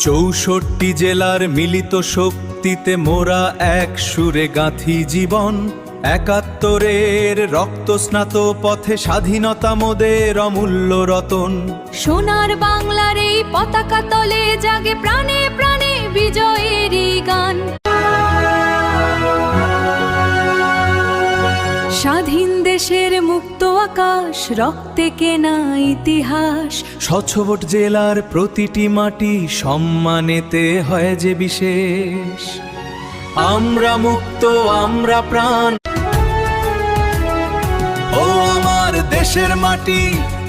64 জেলার মিলিত শক্তিতে মোরা এক সুরে গাঁথি জীবন। 71-এর রক্ত স্নাত পথে স্বাধীনতা মোদের অমূল্য রতন। সোনার বাংলার এই পতাকা তলে জাগে প্রাণে প্রাণে বিজয়েরই গান। স্বাধীন দেশের মুক্ত আকাশ, রক্তে কেনা ইতিহাস। 66 জেলার প্রতিটি মাটি সম্মানেতে হয় যে বিশেষ। আমরা মুক্ত, আমরা প্রাণ। ও আমার দেশের মাটি,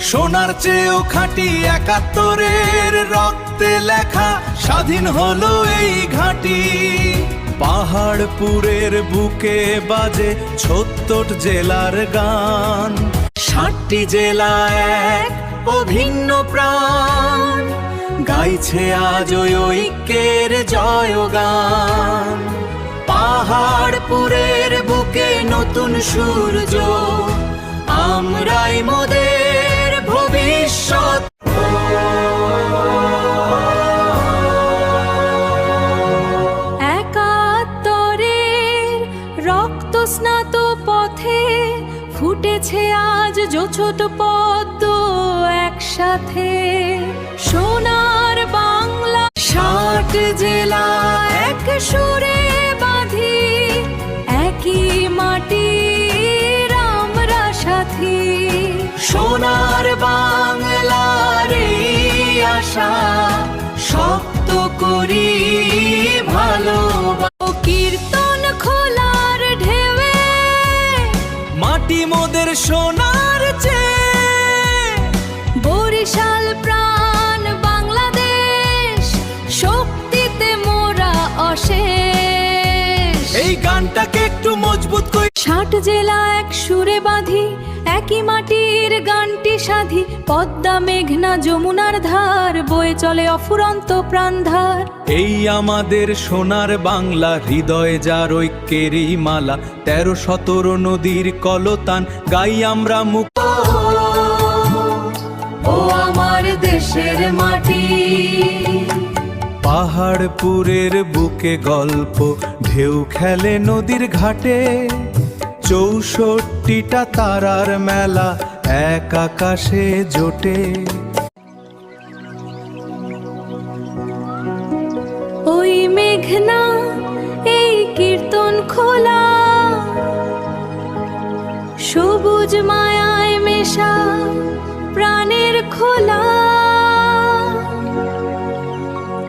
সোনার চেয়েও খাঁটি। 71-এর রক্তে লেখা স্বাধীন হলো এই ঘাঁটি। পাহাড়পুরের বুকে বাজে 76 জেলার গান। 60টি জেলা এক অভিন্ন প্রাণ, গাইছে আজ ওই ঐক্যের জয়গান। পাহাড়পুরের বুকে নতুন সূর্য, আমরাই মোদের ভবিষ্যৎ। রক্ত স্নাত পথে ফুটেছে আজ ছোট পদ্ম একসাথে। সোনার বাংলা 60 জেলা এক সুরে বাঁধি, একই মাটির আমরা সাথী। সোনার বাংলার এই আশা শক্ত করি ভালো। কীর্তন খোলার ঢেউয়ে মাটি মোদের সোনার চেয়ে। বরিশাল প্রাণ বাংলাদেশ, শক্তিতে মোরা অশেষ। এই গানটাকে একটু মজবুত করি। 60 জেলা এক সুরে বাঁধি, একই মাটির গানটি সাধি। পদ্মা মেঘনা যমুনার ধার, বয়ে চলে অফুরন্ত প্রাণধার। এই আমাদের সোনার বাংলা, হৃদয়ে যার ঐক্যেরই মালা। 13-17 নদীর কলতান, গাই আমরা মুক্ত। ও আমার দেশের মাটি, পাহাড়পুরের বুকে গল্প, ঢেউ খেলে নদীর ঘাটে। 64টা তারার মেলা এক আকাশে জোটে। ওই মেঘনা এই কীর্তন খোলা, সবুজ মায়ায় মেশা প্রাণের খোলা।